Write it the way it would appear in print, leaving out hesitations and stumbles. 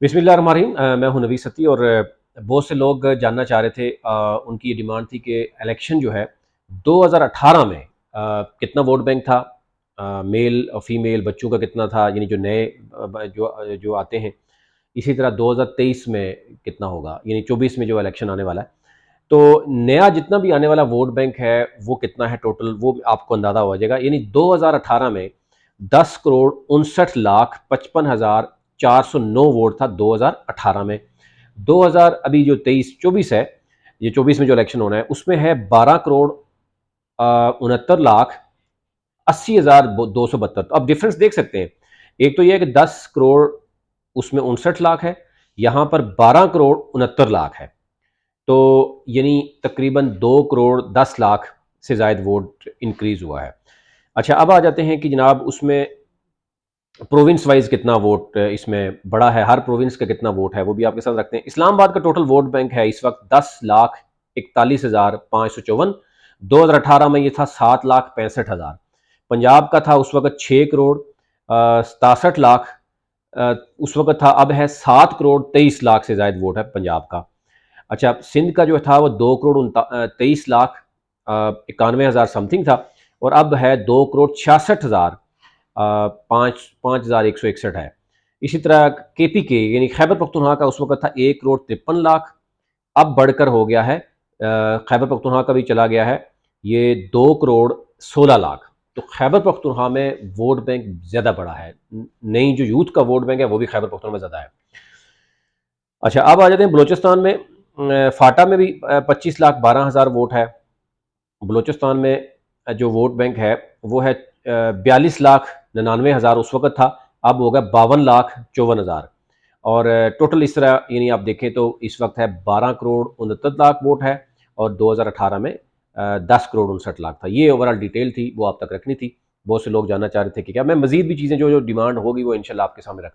बिस्मिल्लाहिर्रहमानिर्रहीम। मैं हूं नवी सती और बहुत से लोग जानना चाह रहे थे, उनकी ये डिमांड थी कि इलेक्शन जो है 2018 में कितना वोट बैंक था, मेल और फीमेल बच्चों का कितना था, यानी जो नए जो जो आते हैं। इसी तरह 2023 में कितना होगा, यानी 24 में जो इलेक्शन आने वाला है। तो नया जितना भी आने वाला वोट बैंक है वो कितना है टोटल, वो आपको अंदाज़ा हो जाएगा। यानी 2018 में 10,59,55,409 वोट था 2018 में। 2000 अभी जो 23-24 है, ये 24 में जो इलेक्शन होना है उसमें है 12,69,80,272। तो अब डिफरेंस देख सकते हैं। एक तो ये है कि 10 करोड़ उसमें 59 लाख है, यहाँ पर 12,69,00,000 है। तो यानी तकरीबन 2,10,00,000 से ज़ायद वोट इंक्रीज हुआ है। अच्छा, अब आ जाते हैं कि जनाब उसमें प्रोविंस वाइज कितना वोट इसमें बड़ा है, हर प्रोविंस का कितना वोट है वो भी आपके साथ रखते हैं। इस्लामाबाद का टोटल वोट बैंक है इस वक्त 10,41,554। 2018 में ये था 7,65,000। पंजाब का था उस वक्त 6,67,00,000 उस वक्त था। अब है 7,23,00,000 से ज़ायद वोट है पंजाब का। अच्छा, सिंध का जो था वो 2,23,91,000 समथिंग था, और अब है 2,66,000 पाँच हज़ार 161 है। इसी तरह KPK यानी खैबर पख्तूनख्वा का उस वक्त था 1,53,00,000, अब बढ़कर हो गया है, खैबर पख्तूनख्वा का भी चला गया है ये 2,16,00,000। तो खैबर पख्तूनख्वा में वोट बैंक ज़्यादा बड़ा है। नई जो यूथ का वोट बैंक है वो भी खैबर पख्तूनख्वा में ज़्यादा है। अच्छा, अब आ जाते हैं बलूचिस्तान में। फाटा में भी 25,12,000 वोट है। बलूचिस्तान में जो वोट बैंक है वो है 42,99,000 उस वक्त था, अब होगा 52,54,000। और टोटल इस तरह यानी आप देखें तो इस वक्त है 12,69,00,000 वोट है, और 2018 में 10,59,00,000 था। ये ओवरऑल डिटेल थी, वो आप तक रखनी थी। बहुत से लोग जानना चाह रहे थे कि क्या मैं मजीद भी चीज़ें जो जो डिमांड होगी वो इंशाल्लाह आपके सामने रखते हैं।